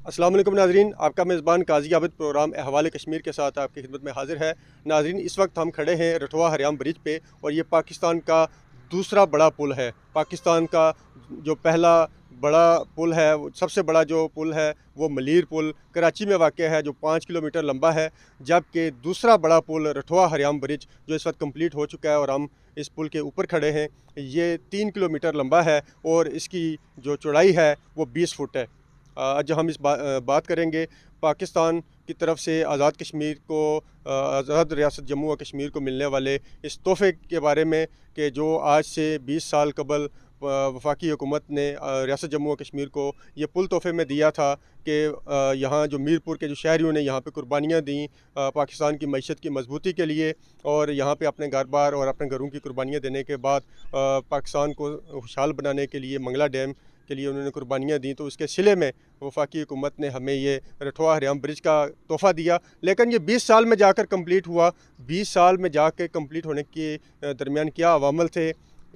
अस्सलाम वालेकुम नाजरीन, आपका मेज़बान काजी आबिद प्रोग्राम अहवाल कश्मीर के साथ आपकी खिदमत में हाजिर है। नाजरीन, इस वक्त हम खड़े हैं रठवा हरियाम ब्रिज पे और ये पाकिस्तान का दूसरा बड़ा पुल है। पाकिस्तान का जो पहला बड़ा पुल है, सबसे बड़ा जो पुल है वो मलीर पुल कराची में वाक़ है, जो 5 किलोमीटर लंबा है। जबकि दूसरा बड़ा पुल रठवा हरियाम ब्रिज जो इस वक्त कंप्लीट हो चुका है और हम इस पुल के ऊपर खड़े हैं, ये 3 किलोमीटर लंबा है और इसकी जो चौड़ाई है वो 20 फुट है। आज हम इस बात करेंगे पाकिस्तान की तरफ से आज़ाद कश्मीर को, आज़ाद रियासत जम्मू व कश्मीर को मिलने वाले इस तोहफ़े के बारे में कि जो आज से 20 साल कबल वफाकी हुकूमत ने रियासत जम्मू व कश्मीर को ये पुल तोहफ़े में दिया था कि यहाँ जो मीरपुर के जो शहरियों ने यहाँ पे कुर्बानियाँ दी पाकिस्तान की मईशत की मजबूती के लिए, और यहाँ पे अपने घर बार और अपने घरों की कुर्बानियाँ देने के बाद पाकिस्तान को खुशहाल बनाने के लिए मंगला डैम के लिए उन्होंने कुर्बानियाँ दी, तो उसके सिले में वफाकी हुकूमत ने हमें ये रठवा हरियाम ब्रिज का तोहफ़ा दिया। लेकिन ये 20 साल में जाकर कंप्लीट हुआ। 20 साल में जाकर कंप्लीट होने के दरमियान क्या अवामल थे।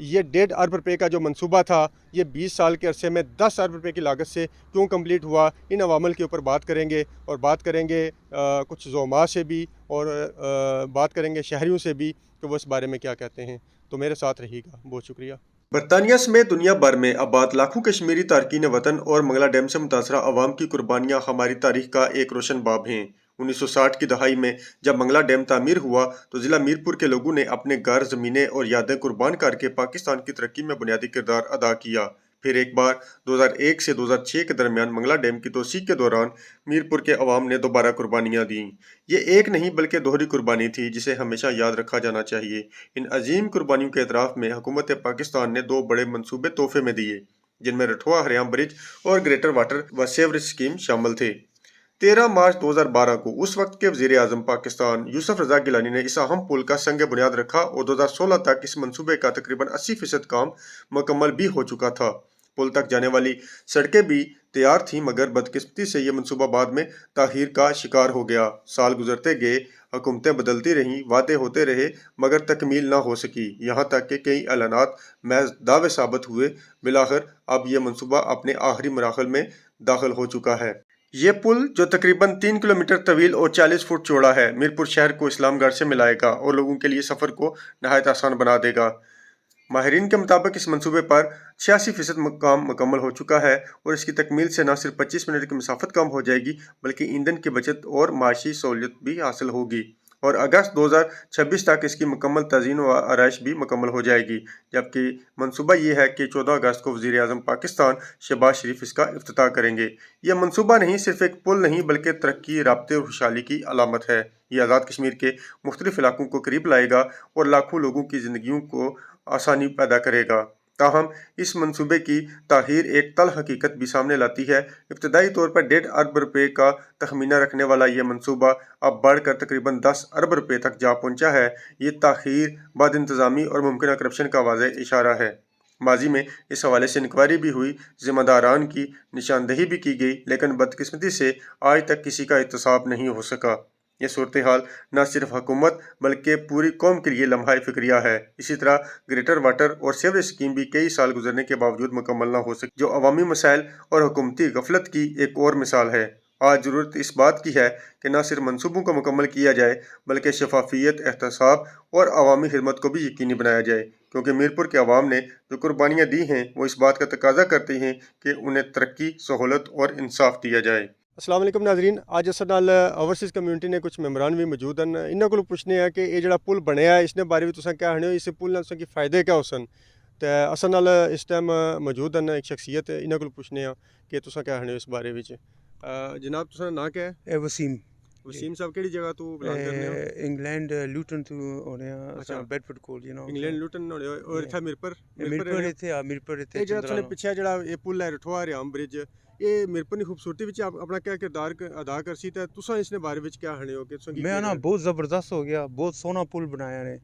ये 1.5 अरब रुपये का जो मंसूबा था, ये 20 साल के अरसे में 10 अरब रुपये की लागत से क्यों कंप्लीट हुआ, इन अवामल के ऊपर बात करेंगे। और बात करेंगे कुछ ज़ोमा से भी, और बात करेंगे शहरियों से भी कि वो इस बारे में क्या कहते हैं। तो मेरे साथ रहिएगा। बहुत शुक्रिया। बरतानिया समेत दुनिया भर में आबाद लाखों कश्मीरी तारकीन वतन और मंगला डैम से मुतासरा अवाम की कुर्बानियां हमारी तारीख का एक रोशन बाब हैं। 1960 की दहाई में जब मंगला डैम तामीर हुआ तो जिला मीरपुर के लोगों ने अपने घर, जमीनें और यादें कुर्बान करके पाकिस्तान की तरक्की में बुनियादी किरदार अदा किया। फिर एक बार 2001 से 2006 के दरमियान मंगला डैम की तोसी के दौरान मीरपुर के अवाम ने दोबारा कुर्बानियां दी। ये एक नहीं बल्कि दोहरी कुर्बानी थी जिसे हमेशा याद रखा जाना चाहिए। इन अजीम कुर्बानियों के एतराफ़ में हुकूमत पाकिस्तान ने 2 बड़े मंसूबे तोहफे में दिए, जिनमें रठवा हरियाम ब्रिज और ग्रेटर वाटर व सेवरेज स्कीम शामिल थे। 13 मार्च 2012 को उस वक्त के वजीर आजम पाकिस्तान यूसुफ रजा गिलानी ने इस अहम पुल का संग बुनियाद रखा और 2016 तक इस मंसूबे का तकरीबन 80% काम मुकम्मल भी हो चुका था। पुल तक जाने वाली सड़कें भी तैयार थीं, मगर बदकिस्मती से यह मंसूबा बाद में ताखीर का शिकार हो गया। साल गुजरते गए, हुकूमतें बदलती रहीं, वादे होते रहे, मगर तकमील ना हो सकी। यहाँ तक कि कई ऐलानात महज दावे साबित हुए। बिलाखिर अब यह मंसूबा अपने आखिरी मराहल में दाखिल हो चुका है। ये पुल, जो तकरीबन 3 किलोमीटर तवील और 40 फुट चौड़ा है, मीरपुर शहर को इस्लामगढ़ से मिलाएगा और लोगों के लिए सफ़र को नहायत आसान बना देगा। माहिरीन के मुताबिक इस मंसूबे पर 86% काम मुकम्मल हो चुका है और इसकी तकमील से न सिर्फ 25 मिनट की मुसाफत कम हो जाएगी, बल्कि ईंधन की बचत और माशी सहूलियत भी हासिल होगी। और अगस्त 2026 तक इसकी मुकम्मल तज़ीन व आराइश भी मुकम्मल हो जाएगी। जबकि मंसूबा ये है कि 14 अगस्त को वज़ीर आज़म पाकिस्तान शहबाज शरीफ इसका इफ्तिताह करेंगे। यह मंसूबा नहीं सिर्फ एक पुल नहीं, बल्कि तरक्की, राब्ते और खुशहाली की अलामत है। ये आज़ाद कश्मीर के मुख्तलिफ इलाकों को करीब लाएगा और लाखों लोगों की ज़िंदगियों को आसानी पैदा करेगा। ताहम इस मंसूबे की ताहीर एक तल हकीकत भी सामने लाती है। इब्तदाई तौर पर 1.5 अरब रुपये का तखमीना रखने वाला यह मंसूबा अब बढ़कर तकरीबन 10 अरब रुपये तक जा पहुंचा है। ये ताखीर बद इंतज़ामी और मुमकिन करप्शन का वाज़ेह इशारा है। माजी में इस हवाले से इंक्वायरी भी हुई, जिम्मेदारान की निशानदेही भी की गई, लेकिन बदकिस्मती से आज तक किसी का एहतसाब नहीं हो सका। ये सूरत हाल न सिर्फ हुकूमत बल्कि पूरी कौम के लिए लम्हा फिक्रिया है। इसी तरह ग्रेटर वाटर और सेवरेज स्कीम भी कई साल गुजरने के बावजूद मुकम्मल न हो सकी, जो अवामी मसाइल और हुकूमती गफलत की एक और मिसाल है। आज ज़रूरत इस बात की है कि न सिर्फ मनसूबों को मुकम्मल किया जाए, बल्कि शफाफियत, एहतसाब और अवामी खिदमत को भी यकीनी बनाया जाए, क्योंकि मीरपुर के अवाम ने जो कुर्बानियाँ दी हैं वो इस बात का तकाजा करती हैं कि उन्हें तरक्की, सहूलत और इंसाफ दिया जाए। अस्सलाम वालेकुम नाजरीन, अज अस नाल ओवरसीज़ कम्यूनिटी ने कुछ मेंबरान भी मौजूद हैं। इन्होंने को पुछने हैं कि ये जो पुल बनया इसने बारे में तुम क्या आने हो, इस पुल के फ़ायदे क्या होसन। तो अस नाल इस टाइम मौजूद हैं एक शख्सियत, इन्होंने को पुछने कि तुम क्या आने हो इस बारे में। जनाब तुसा ना क्या है? वसीम वसीम साहब केड़ी जगह तू बिलोंग करने हो? इंग्लैंड लूटन तो होने अच्छा, बेडफोर्ड कोल इंग्लैंड लूटन होने और इत्थे मिरपुर मिरपुर इत्थे ये जो पिछे जो ये पुल है रठवा हरियाम ब्रिज, ये मिरपुर की खूबसूरती विच अपना क्या किरदार अदा करसी, ते तुसा इसने बारे में क्या आने हो कि मैं ना बहुत ज़बरदस्त हो गया, बहुत सोहना पुल बनाया ने,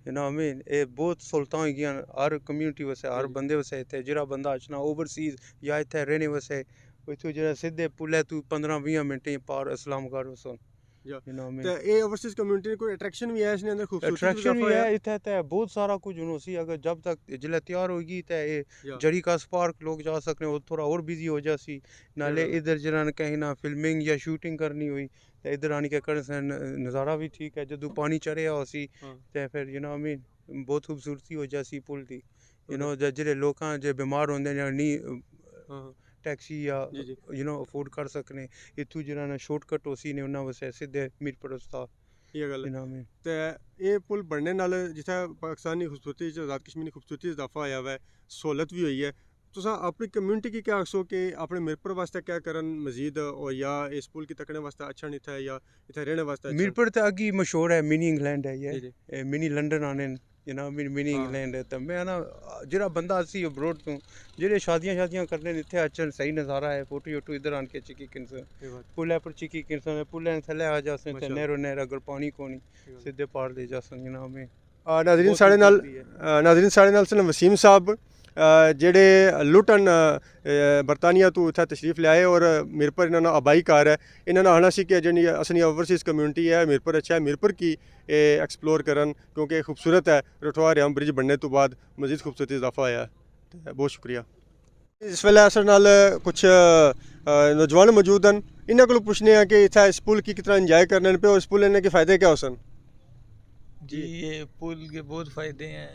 यू नो आई मीन ये बहुत सहूलतां हो गई हर कम्यूनिटी वास्ते, हर बंदे वास्ते। इत्थे जेह्ड़ा बंदा अचना ओवरसीज या इत्थे रहने वास्ते, इत्थों जेह्ड़ा सिद्धे पुल है तू 15-20 मिनटें पार इस्लामगढ़ वसों। या you know what I mean? ਤੇ ਇਹ ਓਵਰਸੀਜ਼ ਕਮਿਊਨਿਟੀ ਨੇ ਕੋਈ ਅਟਰੈਕਸ਼ਨ ਵੀ ਹੈ ਇਸ ਨੇ ਅੰਦਰ ਖੂਬਸੂਰਤੀ अट्रैक्शन भी है इत्थै ते बहुत सारा कुछ हून उसी अगर जब तक जिसलै त्यार होगी ते या जड़ी का स्पार्क लोग जा सकने वो थोड़ा और बिजी हो जासी नाले या इधर जरा कहीं ना फिल्मिंग या शूटिंग करनी हुई ते इधर आने के करने से नज़ारा भी ठीक है जदों पानी चढ़िया होसी हाँ ते फिर you know what I mean बहुत खूबसूरती हो जासी पुल दी you know हाँ जेह्ड़े लोकां जे बीमार होंदे ने नहीं हाँ टैक्सी या जी जी you know अफोर्ड कर सकने इत्थू जरा ना शॉर्टकट होसी ने उन्हां वास्ते सिद्धे मीरपुर रस्ता ਇਹ ਗੱਲ you ਹੈ know what I mean? ਤੇ ਇਹ ਪੁਲ ਬਣਨੇ ਨਾਲ ਜਿੱਥੇ ਪਾਕਿਸਤਾਨੀ ਖੂਬਸੂਰਤੀ ਚ ਆਜ਼ਾਦ ਕਸ਼ਮੀਰ ਦੀ ਖੂਬਸੂਰਤੀ 'ਚ ਇਜ਼ਾਫਾ ਹੋਇਆ ਵਾ ਸਹੂਲਤ ਵੀ ਹੋਈ ਹੈ ਤੁਸੀਂ ਆਪਣੀ ਕਮਿਊਨਿਟੀ की क्या आखो कि अपने मीरपुर वास्ते क्या करन मजीद और या इस पुल की तकने वास्ते अच्छा नहीं था या इधर रहने वास्ते अच्छा मीरपुर ते अगी मशहूर है मिनी इंग्लैंड है जी जी ये मिनी लंदन आने you know मिनी हाँ इंग्लैंड है तो मैं ना जेड़ा बंदा असी अब्रोड तो जेड़े शादियां करने इत्थे अचन सही नज़ारा है फोटो योटो इधर आन के चिकी किनस ये बात पुल पर चिकी किनस पुल थले आ जासन ते माशाल्लाह नहरो नहर अगर पानी कोनी ये बात सीधे पार ले जासन you know में नाज़रीन बहुत साढ़े नाल खूबसूरती है नाज़रीन साढ़े नाल सन वसीम साहब ਜਿਹੜੇ ਲੁਟਨ ਬਰਤਾਨੀਆ ਤੋਂ ਇੱਥੇ ਤਸ਼ਰੀਫ ਲਿਆਏ ਔਰ मीरपुर ਇਹਨਾਂ ਨਾਲ ਆਬਾਈ ਕਾਰ ਹੈ ਇਹਨਾਂ ਨਾਲ ਆਣਾ ਸੀ ਕਿ ਜਿਹੜੀ असनी ओवरसीज़ कम्यूनिटी है मीरपुर अच्छा है मीरपुर की एक्सप्लोर करन क्योंकि खूबसूरत है रठवा रियाम ब्रिज बनने तो बाद मजीद खूबसूरती इजाफा होया है बहुत शुक्रिया इस वेले अस नाल कुछ नौजवान मौजूद हैं इन्हों को पूछने हैं कि इतना इस पुल की कितना इंजॉय करने पे और इस पुल लेने के फ़ायदे क्या हो सन जी ये पुल के बहुत फ़ायदे हैं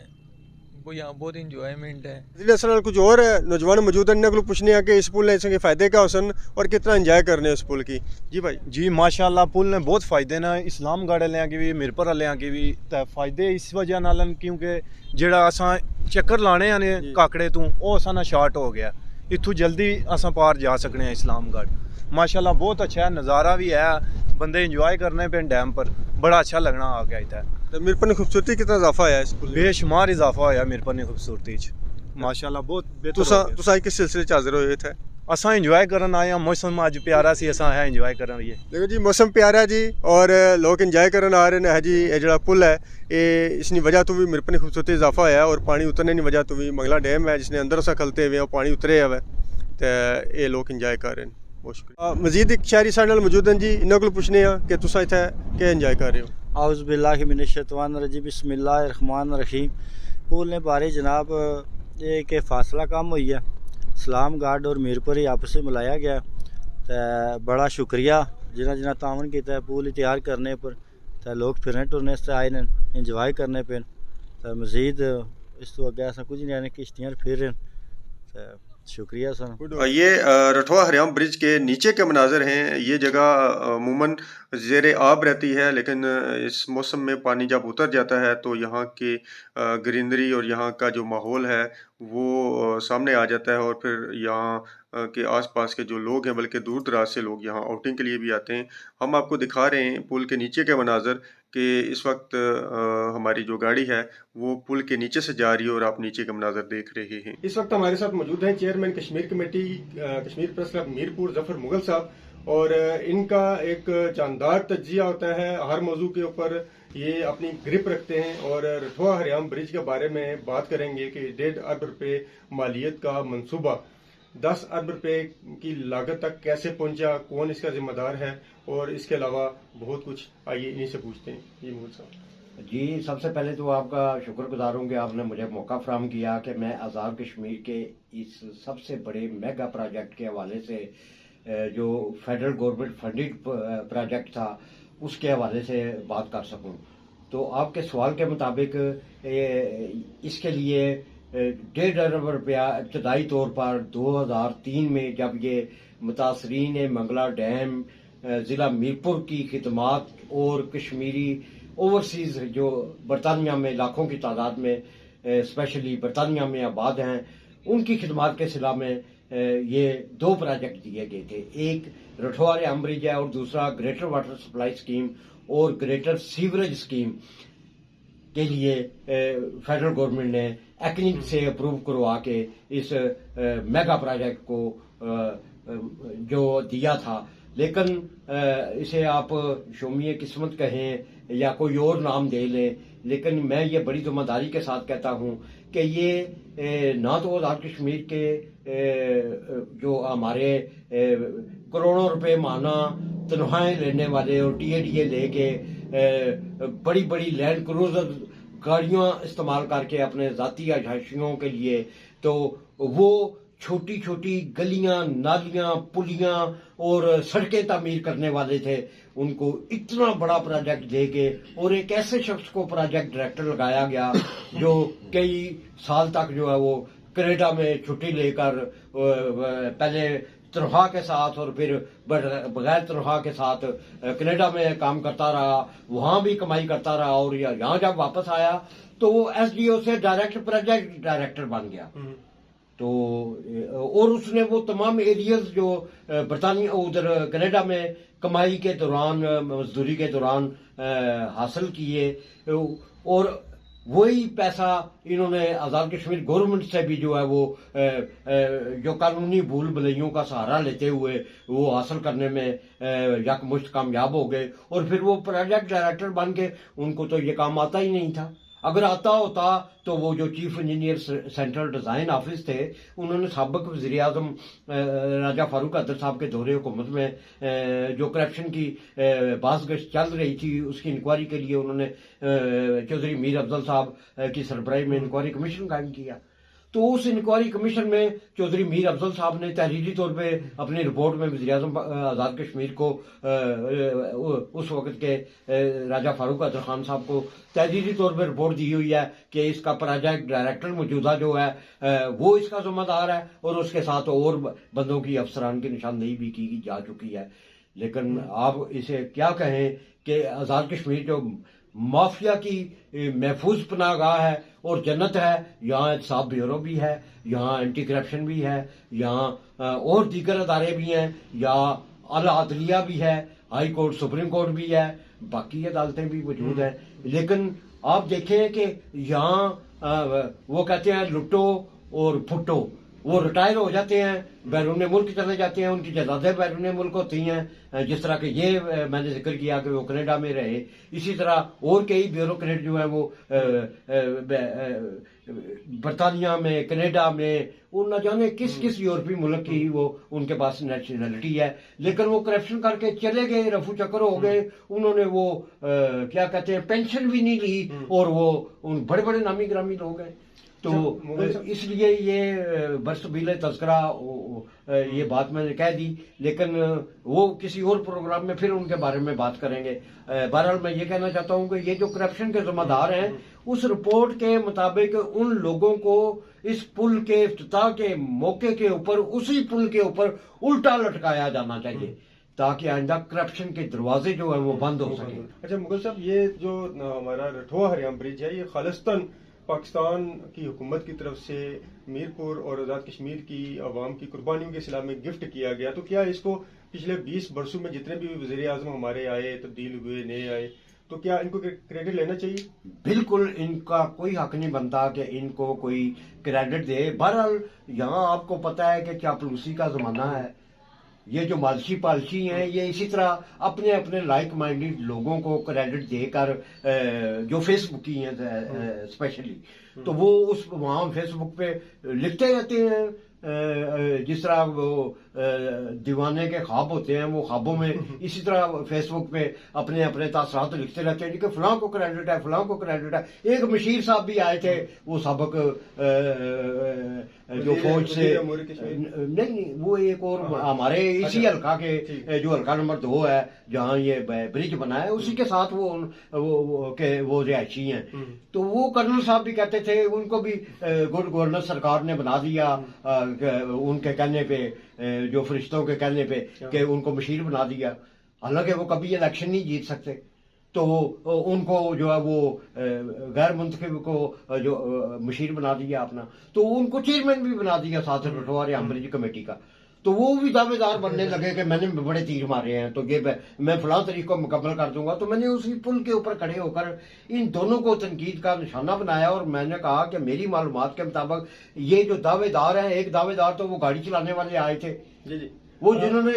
को यहाँ बहुत इंजॉयमेंट है जिले अस नाल कुछ और नौजवान मौजूद हैं इन्हों को पूछने हैं कि इस पुल लेने के फ़ायदे क्या हो सन और कितना इंजॉय करने इस पुल की जी भाई जी माशाल्लाह पुल ने बहुत फ़ायदे ने इस्लामगढ़ वालियां की भी मीरपुर वालियां की भी ते फ़ायदे इस वजह नाल न क्योंकि जेड़ा असां चक्कर लाने ने जी। काकड़े तों ओह असां ना शार्ट हो गया इत्थों जल्दी असां पार जा सकने हैं इस्लामगढ़ माशाल्लाह बहुत अच्छा है नज़ारा भी है बंदे इंजॉय करने पे डैम पर बड़ा अच्छा लगना आ गया इत्थै तो मीरपुर की खूबसूरती कितना इजाफा है इस पुल बेशुमार इजाफा होया मीरपुर की खूबसूरती च माशाल्लाह बहुत बेहतर हो गया। तुसा किस सिलसिले च हाजिर होए थे असां इंजॉय करन आए हैं मौसम अज प्यारा सी असां है इंजॉय करन आइए देखो जी मौसम प्यारा है जी और लोग इंजॉय करन आ रहे हैं जी ये जो पुल है ये इसकी वजह तो भी मीरपुर की खूबसूरती इजाफा होया और पानी उतरने की वजह तो भी मंगला डैम है जिसने अंदर असा खलते हुए और पानी उतरे हुए तो ये लोग इंजॉय कर रहे हैं बहुत शुक्रिया मजीद एक शहरी साढ़े नाल मौजूद हैं जी इन्हों को पूछने हैं कि तुसा इत्थे क्या इंजॉय कर रहे हो आउज़ बिल्लाहि मिनश्शैतानिर्रजीम बिस्मिल्लाहिर्रहमानिर्रहीम पुल ने बारे जनाब ये कि फासला कम हुई है इस्लामगढ़ और मीरपुर ही आपस में मिलाया गया तो बड़ा शुक्रिया जिन्हें तावन किया पुल तैयार करने पर तो लोग फिरने टुरने से आए ने इंजॉय करने पे तो मज़ीद इस तो अगे अस कुछ नहीं किश्तियाँ फिर रहे तो शुक्रिया सर ये रठवा हरियाम ब्रिज के नीचे के मनाजर हैं ये जगह अमूमन ज़ेर आब रहती है लेकिन इस मौसम में पानी जब उतर जाता है तो यहाँ की ग्रीनरी और यहाँ का जो माहौल है वो सामने आ जाता है और फिर यहाँ के आसपास के जो लोग हैं बल्कि दूर दराज से लोग यहाँ आउटिंग के लिए भी आते हैं हम आपको दिखा रहे हैं पुल के नीचे के मनाजर कि इस वक्त हमारी जो गाड़ी है वो पुल के नीचे से जा रही है और आप नीचे के मनाजर देख रहे हैं इस वक्त हमारे साथ मौजूद हैं chairman Kashmir committee Kashmir press club Mirpur Zafar Mughal साहब और इनका एक जानदार तजिया होता है हर मौजू के ऊपर ये अपनी ग्रिप रखते हैं और रठवा हरियाम ब्रिज के बारे में बात करेंगे कि 1.5 अरब रुपए मालियत का मंसूबा 10 अरब रुपए की लागत तक कैसे पहुंचा कौन इसका जिम्मेदार है और इसके अलावा बहुत कुछ आइए इन्हीं से पूछते हैं जी मुगल साहब जी सबसे पहले तो आपका शुक्रगुजार हूँ कि आपने मुझे मौका फराहम किया कि मैं आज़ाद कश्मीर के इस सबसे बड़े मेगा प्रोजेक्ट के हवाले से जो फेडरल गवर्नमेंट फंडेड प्रोजेक्ट था उसके हवाले से बात कर सकूं। तो आपके सवाल के मुताबिक इसके लिए 1.5 अरब रुपया इब्तदाई तौर पर 2003 में जब ये मुतासरीन मंगला डैम ज़िला मीरपुर की खिदमात और कश्मीरी ओवरसीज़ जो बरतानिया में लाखों की तादाद में स्पेशली बरतानिया में आबाद हैं उनकी खिदमात के सिला में ये 2 प्रोजेक्ट दिए गए थे। एक रठवा हरियाम ब्रिज है और दूसरा ग्रेटर वाटर सप्लाई स्कीम और ग्रेटर सीवरेज स्कीम के लिए फेडरल गवर्नमेंट ने एक्निक से अप्रूव करवा के इस मेगा प्रोजेक्ट को जो दिया था लेकिन इसे आप शोमिये किस्मत कहें या कोई और नाम दे लें लेकिन मैं ये बड़ी जिम्मेदारी के साथ कहता हूँ कि ये ना तो आज़ाद कश्मीर के जो हमारे करोड़ों रुपए माना तनख्वाहें लेने वाले और टीएडीए लेके बड़ी बड़ी लैंड क्रूजर गाड़ियां इस्तेमाल करके अपने ज़ाती आशाइयों के लिए, तो वो छोटी छोटी गलियां, नालियां, पुलियां और सड़कें तामीर करने वाले थे। उनको इतना बड़ा प्रोजेक्ट दे के और एक ऐसे शख्स को प्रोजेक्ट डायरेक्टर लगाया गया जो कई साल तक जो है वो कनाडा में छुट्टी लेकर पहले तनख्वाह के साथ और फिर बगैर तनख्वाह के साथ कनाडा में काम करता रहा, वहां भी कमाई करता रहा और यहाँ जब वापस आया तो वो एसडीओ से डायरेक्ट प्रोजेक्ट डायरेक्टर बन गया। तो और उसने वो तमाम एरियाज जो बरतानिया उधर कनाडा में कमाई के दौरान, मजदूरी के दौरान हासिल किए, और वही पैसा इन्होंने आज़ाद कश्मीर गवर्नमेंट से भी जो है वो जो कानूनी भूल भुलैयों का सहारा लेते हुए वो हासिल करने में यकमुश्त कामयाब हो गए। और फिर वो प्रोजेक्ट डायरेक्टर बन के, उनको तो ये काम आता ही नहीं था। अगर आता होता तो वो जो chief engineer central design office थे, उन्होंने साबिक वज़ीर आज़म राजा फारूक अब्दुल साहब के दौरे हुकूमत में जो करप्शन की बाज़गश्त चल रही थी उसकी इंक्वायरी के लिए उन्होंने चौधरी मीर अफजल साहब की सरबराही में इंक्वायरी कमीशन कायम किया। तो उस इंक्वायरी कमीशन में चौधरी मीर अफजल साहब ने तहरीरी तौर पे अपनी रिपोर्ट में वज़ीर आज़म आज़ाद कश्मीर को उस वक्त के राजा फारूक अब्दुल खान साहब को तहरीरी तौर पे रिपोर्ट दी हुई है कि इसका प्रोजेक्ट डायरेक्टर मौजूदा जो है वो इसका जिम्मेदार है और उसके साथ और बंदों की अफसरान की निशानदेही भी की जा चुकी है। लेकिन आप इसे क्या कहें कि आज़ाद कश्मीर जो माफिया की महफूज पनाहगाह है और जन्नत है, यहाँ इंसाफ ब्यूरो भी है, यहाँ एंटी करप्शन भी है, यहाँ और दीगर अदारे भी हैं, यहाँ आला अदलिया भी है, हाई कोर्ट सुप्रीम कोर्ट भी है, बाकी अदालतें भी मौजूद हैं। लेकिन आप देखें कि यहाँ वो कहते हैं लुटो और फुटो, वो रिटायर हो जाते हैं, बैरून मुल्क चले जाते हैं, उनकी जायदादें बैरून मुल्क होती हैं। जिस तरह के ये मैंने जिक्र किया कि वो कनाडा में रहे, इसी तरह और कई ब्यूरोक्रेट जो है वो बरतानिया में, कनाडा में, वो न जाने किस किस यूरोपीय मुल्क की वो उनके पास नेशनैलिटी है, लेकिन वो करप्शन करके चले गए, रफू चक्कर हो गए। उन्होंने वो क्या कहते हैं पेंशन भी नहीं ली और वो उन बड़े बड़े नामी ग्रामी लोग हैं। तो इसलिए ये बरसबीले तस्करा ये बात मैंने कह दी, लेकिन वो किसी और प्रोग्राम में फिर उनके बारे में बात करेंगे। बहरहाल मैं ये कहना चाहता हूँ कि ये जो करप्शन के जिम्मेदार हैं, उस रिपोर्ट के मुताबिक उन लोगों को इस पुल के इफ्तिताह के मौके के ऊपर, उसी पुल के ऊपर उल्टा लटकाया जाना चाहिए ताकि आइंदा करप्शन के दरवाजे जो है वो बंद हो सके। अच्छा मुगल साहब, ये जो हमारा रठवा हरियाम ब्रिज है, ये खालिस्तान पाकिस्तान की हुकूमत की तरफ से मीरपुर और आज़ाद कश्मीर की आवाम की कुर्बानियों के सिला में गिफ्ट किया गया, तो क्या इसको पिछले 20 बरसों में जितने भी वज़ीर आज़म हमारे आए, तब्दील हुए, नए आए, तो क्या इनको क्रेडिट लेना चाहिए? बिल्कुल इनका कोई हक नहीं बनता कि इनको कोई क्रेडिट दे। बहरहाल यहाँ आपको पता है कि चापलूसी का जमाना है, ये जो मालशी पालशी हैं ये इसी तरह अपने अपने लाइक माइंडेड लोगों को क्रेडिट देकर, जो फेसबुक की हैं स्पेशली, तो वो उस वहाँ फेसबुक पे लिखते रहते हैं जिस तरह वो दीवाने के ख्वाब होते हैं, वो ख्वाबों में इसी तरह फेसबुक पे अपने अपने तासरात लिखते रहते हैं कि फलां को क्रेडिट है, फलां को क्रेडिट है। एक मशीर साहब भी आए थे, वो सबक जो फौज से नहीं, वो एक और हमारे इसी हल्का के जो हल्का नंबर 2 है जहाँ ये ब्रिज बना है, उसी के साथ वो रिहायशी हैं। तो वो कर्नल साहब भी कहते थे, उनको भी गुड गवर्नेंस सरकार ने बना दिया उनके कहने पे, जो फरिश्तों के कहने पे कि उनको मशीर बना दिया, हालांकि वो कभी इलेक्शन नहीं जीत सकते। तो उनको जो है वो गैर मुंतखब को जो मशीर बना दिया अपना, तो उनको चेयरमैन भी बना दिया साथ रठवा हरियाम ब्रिज कमेटी का। तो वो भी दावेदार बनने लगे कि मैंने बड़े तीर मारे हैं, तो ये मैं फलां तारीख को मुकम्मल कर दूंगा। तो मैंने उसी पुल के ऊपर खड़े होकर इन दोनों को तनकीद का निशाना बनाया और मैंने कहा कि मेरी मालूमात के मुताबिक ये जो दावेदार हैं, एक दावेदार तो वो गाड़ी चलाने वाले आए थे जी, वो जिन्होंने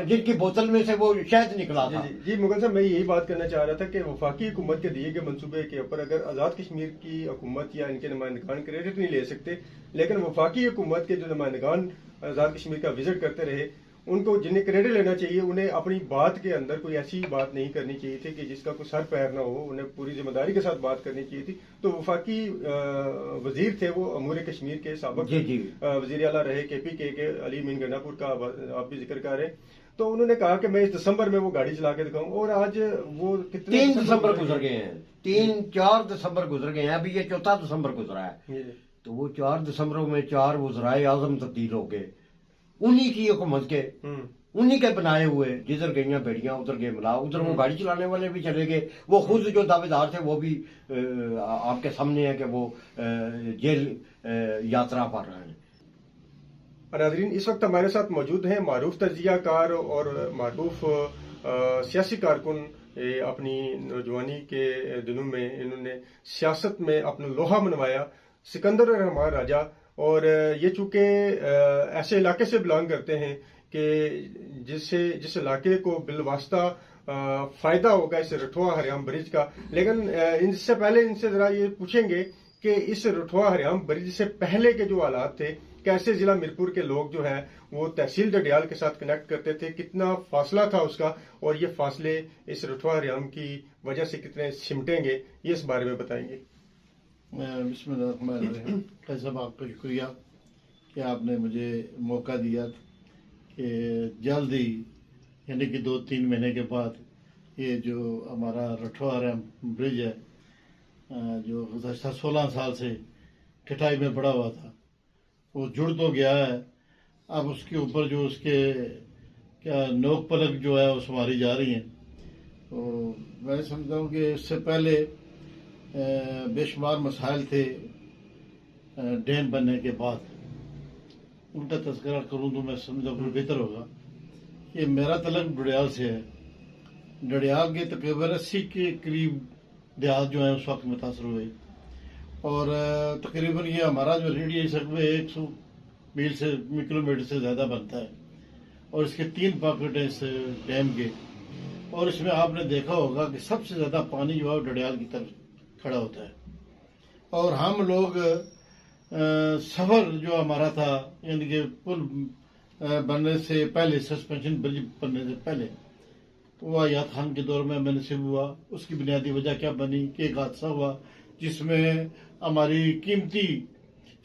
जिनकी बोतल में से वो शहद निकला था। जी मुगल साहब, मैं यही बात करना चाह रहा था कि वफाकी हुकूमत के दिए गए मंसूबे के ऊपर अगर आज़ाद कश्मीर की हुकूमत या इनके नुमाइंदगान क्रेडिट नहीं ले सकते, लेकिन वफाकी हुकूमत के जो नुमाइंदगान आज़ाद कश्मीर का विजिट करते रहे, उनको जिन्हें क्रेडिट लेना चाहिए, उन्हें अपनी बात के अंदर कोई ऐसी बात नहीं करनी चाहिए थी कि जिसका कोई सर पैर ना हो। उन्हें पूरी जिम्मेदारी के साथ बात करनी चाहिए थी। तो वफाकी वजीर थे वो अमूर कश्मीर के साबिक वजीर आला रहे KPK के अली अमीन गन्नापुर का आप भी जिक्र कर रहे हैं। तो उन्होंने कहा कि मैं इस दिसंबर में वो गाड़ी चला के दिखाऊं, और आज वो कितने 3 दिसंबर गुजर गए हैं, 3-4 दिसंबर गुजर गए हैं, अभी ये 4 दिसंबर गुजरा है। तो वो 4 दिसंबरों में 4 वज़राए आज़म तब्दील हो गए, उन्हीं की हुकूमत के, उन्हीं के बनाए हुए। जिधर गईयां बेड़ियां उधर गए मिला, उधर वो गाड़ी चलाने वाले भी चले गए। वो खुद जो दावेदार थे वो भी आपके सामने है कि वो जेल यात्रा पर रहे हैं। नाज़रीन, इस वक्त हमारे साथ मौजूद हैं मारूफ तजियाकार और मारूफ सियासी कारकुन। अपनी नौजवानी के दिनों में इन्होंने सियासत में अपना लोहा मनवाया, सिकंदर रहमान राजा। और ये चूंकि ऐसे इलाके से बिलोंग करते हैं कि जिस इलाके को बिलवास्ता फायदा होगा इस रठुआ हरियाम ब्रिज का। लेकिन इससे पहले इनसे जरा ये पूछेंगे कि इस रठुआ हरियाम ब्रिज से पहले के जो हालात थे, कैसे जिला मीरपुर के लोग जो है वो तहसील डडियाल के साथ कनेक्ट करते थे, कितना फासला था उसका, और ये फासले इस रठुआ हरियाम की वजह से कितने सिमटेंगे, ये इस बारे में बताएंगे। बिस्मिल्लाहिर्रहमानिर्रहीम। भाई साहब, आपका शुक्रिया कि आपने मुझे मौका दिया कि जल्द ही, यानी कि 2-3 महीने के बाद, ये जो हमारा रठुआ हरियाम ब्रिज है, जो गुज़श्ता 16 साल से कटाई में पड़ा हुआ था, वो जुड़ तो गया है। अब उसके ऊपर जो उसके क्या नोक पलक जो है वो संवारी जा रही हैं। तो मैं समझता हूँ कि इससे पहले बेशुमार मसाइल थे डैम बनने के बाद, उनका तज़किरा करूँ तो मैं समझता हूँ बेहतर होगा। ये मेरा तलक डडियाल से है। डडियाल के तकरीबन 80 के करीब देहात जो है उस वक्त मुतासर हुए, और तकरीबन ये हमारा जो रेडियस है 100 मील से किलोमीटर से ज़्यादा बनता है, और इसके 3 पॉकेट हैं इस डैम के। और इसमें आपने देखा होगा कि सबसे ज़्यादा पानी जो है डडियाल की तरफ खड़ा होता है। और हम लोग सफ़र जो हमारा था, यानी कि पुल बनने से पहले, सस्पेंशन ब्रिज बनने से पहले, वो आयात खान के दौर में मैंने हुआ। उसकी बुनियादी वजह क्या बनी कि एक हादसा हुआ जिसमें हमारी कीमती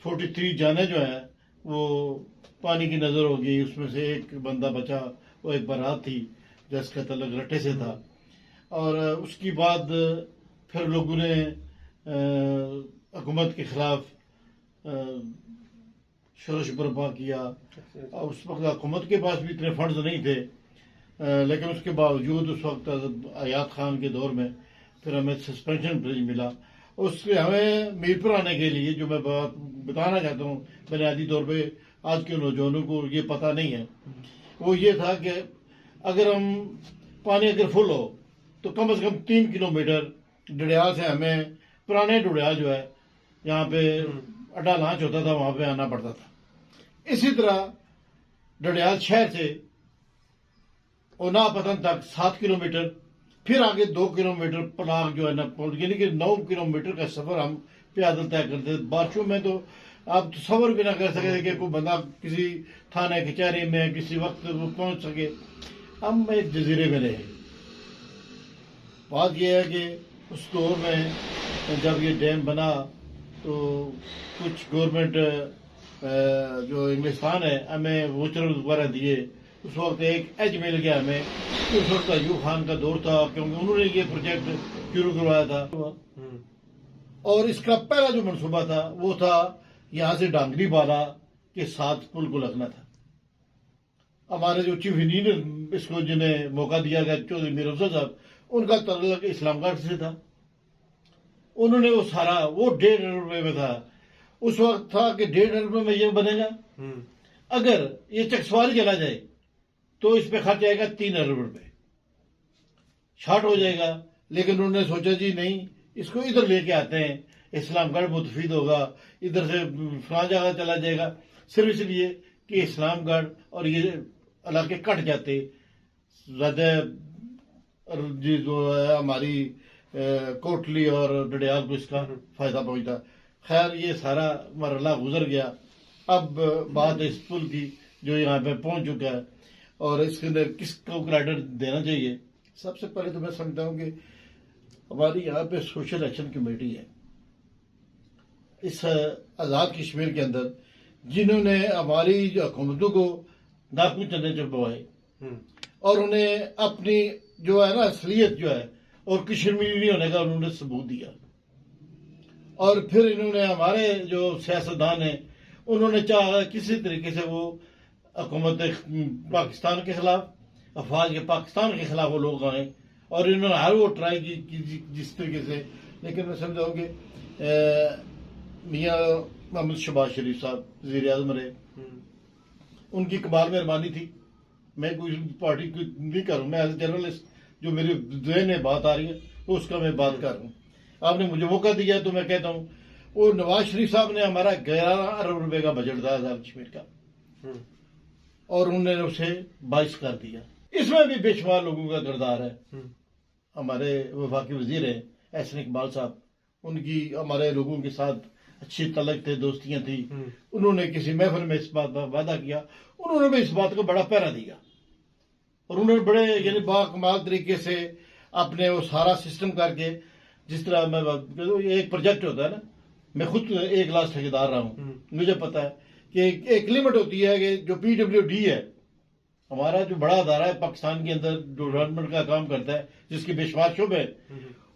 43 जाने जो है वो पानी की नज़र हो गई। उसमें से एक बंदा बचा, वो एक बारात थी जिसका तल्लुक रट्टे से था। और उसके बाद फिर लोगों ने हुकूमत के खिलाफ शोरश बर्पा किया। और उस वक्त हुकूमत के पास भी इतने फंड्स नहीं थे, लेकिन उसके बावजूद उस वक्त आयात खान के दौर में फिर हमें सस्पेंशन ब्रिज मिला। उससे हमें मीरपुर आने के लिए, जो मैं बात बताना चाहता हूँ बुनियादी तौर पे आज के नौजवानों को ये पता नहीं है, वो ये था कि अगर हम पानी अगर फुल हो तो कम से कम 3 किलोमीटर डडियाल से हमें, पुराने डडियाल जो है यहाँ पे अड्डा लांच होता था, वहाँ पे आना पड़ता था। इसी तरह डडियाल शहर से ओनापतन तक 7 किलोमीटर, फिर आगे 2 किलोमीटर पलाग जो है ना, यानी कि 9 किलोमीटर का सफर हम पैदल तय करते थे। बारिशों में तो आप सफर भी ना कर सके कि कोई बंदा किसी थाने कचहरी में किसी वक्त वो पहुंच सके। हम एक जजीरे में रहे। बात यह है कि उस दौर में जब ये डैम बना तो कुछ गवर्नमेंट जो इंग्लिस्तान है हमें वोचर वगैरह दिए। उस वक्त एक एज मिल गया हमें। उस वक्त अयूब खान का दौर था, क्योंकि उन्होंने ये प्रोजेक्ट शुरू करवाया था। और इसका पहला जो मनसूबा था वो था यहाँ से डांगरी बाला के साथ पुल को लगना था। हमारे जो चीफ इंजीनियर इसको जिन्हें मौका दिया गया, चौधरी मीर अफजल साहब, उनका तल्लुक इस्लामगढ़ से था। उन्होंने वो सारा, वो 1.5 अरब रुपए में था। उस वक्त था कि 1.5 अरब रुपए में ये बनेगा। अगर ये चकसवारी चला जाए तो इस पे खर्च आएगा 3 अरब रुपए, शॉर्ट हो जाएगा। लेकिन उन्होंने सोचा जी नहीं, इसको इधर लेके आते हैं, इस्लामगढ़ मुतफीद होगा, इधर से फलां जगह चला जाएगा। सिर्फ इसलिए कि इस्लामगढ़ और ये इलाके कट जाते, ज़्यादा जो है हमारी कोटली और डडियाल को इसका फायदा पहुंचता। खैर ये सारा मरहला गुजर गया। अब बात इस पुल की जो यहाँ पे पहुंच चुका है। और इसके अंदर किसको क्रेडिट देना चाहिए। सबसे पहले तो मैं समझता हूँ कि हमारी यहाँ पे सोशल एक्शन कमेटी है इस आज़ाद कश्मीर के अंदर, जिन्होंने हमारी जो हुकूमतों को नाकू चलने चलवाए और उन्हें अपनी जो है ना असलियत जो है और कश्मीरी होने का उन्होंने सबूत दिया। और फिर इन्होंने हमारे जो सियासतदान हैं उन्होंने चाहा किसी तरीके से वो हुकूमत पाकिस्तान के खिलाफ, अफवाज के पाकिस्तान के खिलाफ वो लोग आए और इन्होंने हर वो ट्राई की जिस तरीके से। लेकिन मैं समझाऊँगी मियाँ मोहम्मद शहबाज शरीफ साहब वज़ीर आज़म रहे, उनकी कमाल मेहरबानी थी। मैं कोई पार्टी को नहीं कर रहा हूँ, मैं एज ए जर्नलिस्ट जो मेरे ज़हन में बात आ रही है तो उसका मैं बात कर रहा हूँ। आपने मुझे मौका दिया तो मैं कहता हूँ वो नवाज शरीफ साहब ने हमारा 11 अरब रुपए का बजट था आज़ाद कश्मीर का और उन्होंने उसे 22 कर दिया। इसमें भी बेशुमार लोगों का किरदार है। हमारे वफाकी वजीर हैं एहसन इकबाल साहब, उनकी हमारे लोगों के साथ अच्छी तलक थे, दोस्तियां थी। उन्होंने किसी महफिल में इस बात का वादा किया, उन्होंने भी इस बात को बड़ा पहरा दिया और उन्होंने बड़े यानी बाकमाल तरीके से अपने वो सारा सिस्टम करके, जिस तरह मैं एक प्रोजेक्ट होता है ना, मैं खुद एक क्लास ठेकेदार रहा हूँ, मुझे पता है कि एक लिमिट होती है कि जो PWD है हमारा जो बड़ा अदारा है पाकिस्तान के अंदर डेवलपमेंट का काम करता है जिसके बेशुमार शुबे है,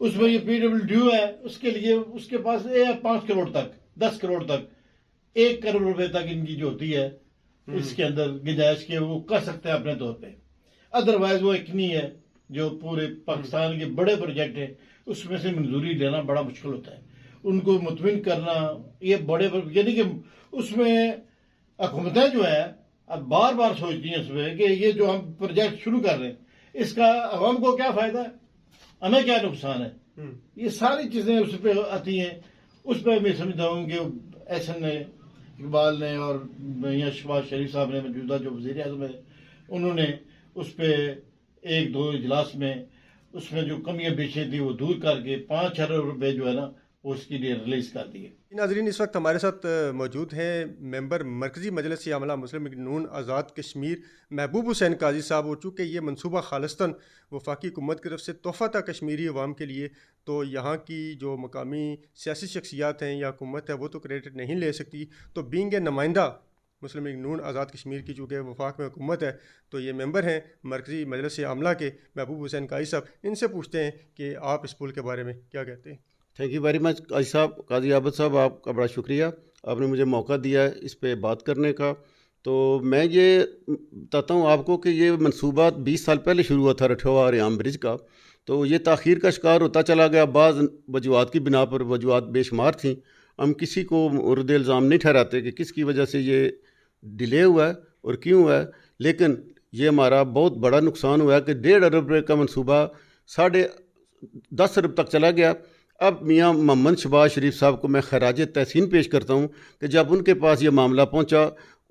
उसमें ये PWD है, उसके लिए उसके पास 5 करोड़ तक 10 करोड़ तक 1 करोड़ रुपए तक इनकी जो होती है इसके अंदर गुंजाइश के वो कर सकते हैं अपने तौर पे। अदरवाइज वो इतनी है जो पूरे पाकिस्तान के बड़े प्रोजेक्ट है उसमें से मंजूरी लेना बड़ा मुश्किल होता है, उनको मुतमिन करना ये बड़े यानी कि उसमें हुकूमतें जो है अब बार बार सोचती हैं उसमें कि ये जो हम प्रोजेक्ट शुरू कर रहे हैं इसका अवाम को क्या फायदा है, हमें क्या नुकसान है, ये सारी चीजें उस पर आती हैं। उस पर मैं समझता हूँ कि एहसन ने, इकबाल ने और मियाँ शहबाज शरीफ साहब ने मौजूदा जो वज़ीर आज़म है उन्होंने उस पर 1-2 इजलास में उसमें जो कमियां पेशियां थी वो दूर करके 5 अरब रुपए जो है ना वो उसके लिए रिलीज कर दिए। नाज़रीन, इस वक्त हमारे साथ मौजूद हैं मेंबर मरकज़ी मजलिस आमला मुस्लिम लीग नून आज़ाद कश्मीर महबूब हुसैन काजी साहब। और चूँकि ये मनसूबा खालिस्तन वफाकी हुकूमत की तरफ से तोहफ़ा था कश्मीरी अवाम के लिए, तो यहाँ की जो मकामी सियासी शख्सियात हैं या हुकूमत है वो तो क्रेडिट नहीं ले सकती। तो बीइंग ए नुमाइंदा मुस्लिम लीग नून आज़ाद कश्मीर की चूँकि वफाक में हुकूमत है, तो ये मेंबर हैं मरकज़ी मजलिस आमला के महबूब हुसैन काजी साहब। इनसे पूछते हैं कि आप इस पुल के बारे में क्या कहते हैं। थैंक यू वेरी मच काजी साहब, काजी आबद साहब, आपका बड़ा शुक्रिया, आपने मुझे मौका दिया है इस पे बात करने का। तो मैं ये बताता हूँ आपको कि ये मंसूबा 20 साल पहले शुरू हुआ था रठवा हरियाम ब्रिज का, तो ये ताख़ीर का शिकार होता चला गया। बाज़ वजूहात की बिना पर वजूहात बेशुमार थी, हम किसी को मुर्द इल्ज़ाम नहीं ठहराते कि किसकी वजह से ये डिले हुआ है और क्यों हुआ है, लेकिन ये हमारा बहुत बड़ा नुकसान हुआ है कि 1.5 अरब रुपये का मनसूबा 10.5 अरब तक चला गया। अब मियाँ मोहम्मद शहबाज शरीफ साहब को मैं खराज तहसीन पेश करता हूँ कि जब उनके पास ये मामला पहुँचा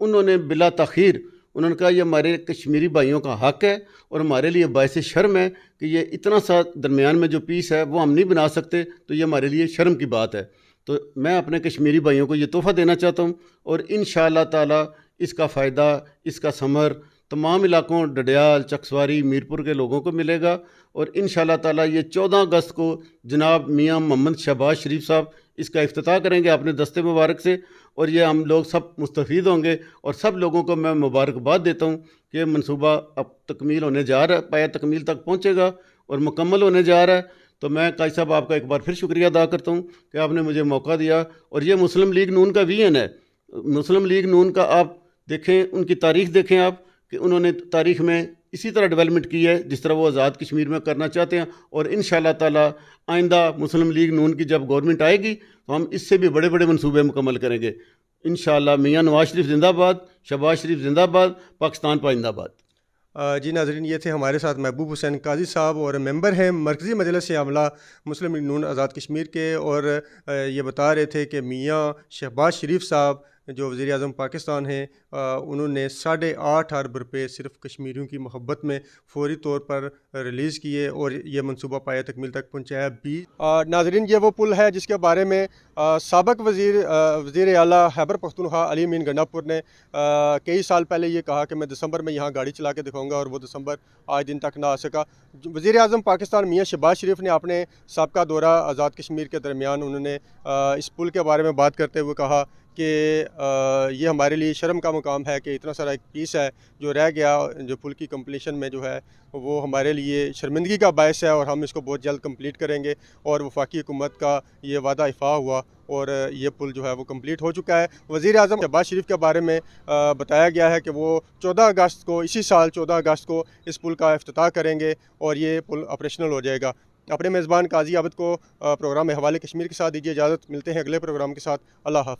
उन्होंने बिला ताख़ीर उन्होंने कहा ये हमारे कश्मीरी भाइयों का हक़ है और हमारे लिए बायस शर्म है कि ये इतना सा दरमियान में जो पीस है वो हम नहीं बना सकते, तो ये हमारे लिए शर्म की बात है। तो मैं अपने कश्मीरी भाइयों को ये तोहफ़ा देना चाहता हूँ और इंशाअल्लाह ताला इसका फ़ायदा, इसका समर तमाम इलाकों डडियाल, चकसवारी, मीरपुर के लोगों को मिलेगा। और इंशाअल्लाह ताला ये 14 अगस्त को जनाब मियाँ मोहम्मद शहबाज शरीफ साहब इसका इफ्तिताह करेंगे अपने दस्ते मुबारक से, और ये हम लोग सब मुस्तफ़ीद होंगे। और सब लोगों को मैं मुबारकबाद देता हूँ कि मनसूबा अब तकमील होने जा रहा है, पाया तकमील तक पहुँचेगा और मुकम्मल होने जा रहा है। तो मैं काजी साहब आपका एक बार फिर शुक्रिया अदा करता हूँ कि आपने मुझे मौका दिया। और ये मुस्लिम लीग नून का विजन है, मुस्लिम लीग नून का आप देखें, उनकी तारीख़ देखें आप कि उन्होंने तारीख़ में इसी तरह डेवलपमेंट की है जिस तरह वो आज़ाद कश्मीर में करना चाहते हैं। और इंशाअल्लाह ताला आइंदा मुस्लिम लीग नून की जब गवर्नमेंट आएगी तो हम इससे भी बड़े बड़े मनसूबे मुकम्मल करेंगे इंशाअल्लाह। मियाँ नवाज शरीफ जिंदाबाद, शहबाज शरीफ जिंदाबाद, पाकिस्तान पाइंदाबाद। जी नाज़रीन, ये थे हमारे साथ महबूब हुसैन काजी साहब और मेंबर हैं मरकज़ी मजलिस आमला मुस्लिम लीग नून आज़ाद कश्मीर के। और ये बता रहे थे कि मियाँ शहबाज शरीफ साहब जो वज़ीर आज़म पाकिस्तान हैं, उन्होंने 8.5 अरब रुपये सिर्फ कश्मीरियों की मोहब्बत में फौरी तौर पर रिलीज़ किए और ये मनसूबा पाया तकमील तक पहुँचाया भी। नाज़रीन, ये वो पुल है जिसके बारे में साबिक़ वज़ीर आला खैबर पख्तूनख्वा अली अमीन गंडापुर ने कई साल पहले ये कहा कि मैं दिसंबर में यहाँ गाड़ी चला के दिखाऊँगा, और वो दिसंबर आज दिन तक ना आ सका। वज़ीर आज़म पाकिस्तान मियाँ शहबाज शरीफ ने अपने साबका दौरा आज़ाद कश्मीर के दरमियान उन्होंने इस पुल के बारे में बात करते हुए कहा कि ये हमारे लिए शर्म का मुकाम है कि इतना सारा एक पीस है जो रह गया, जो पुल की कंप्लीशन में जो है वो हमारे लिए शर्मिंदगी का बायस है, और हम इसको बहुत जल्द कंप्लीट करेंगे। और वफाकी हुकूमत का ये वादा इफ़ा हुआ और ये पुल जो है वो कंप्लीट हो चुका है। वज़ीर आज़म शहबाज शरीफ के बारे में बताया गया है कि वो 14 अगस्त को, इसी साल 14 अगस्त को इस पुल का इफ्तिताह करेंगे और ये पुल ऑपरेशनल हो जाएगा। अपने मेज़बान काजी आबिद को प्रोग्राम हवाले कश्मीर के साथ दीजिए इजाज़त। मिलते हैं अगले प्रोग्राम के साथ। अल्लाह हाफ़िज़।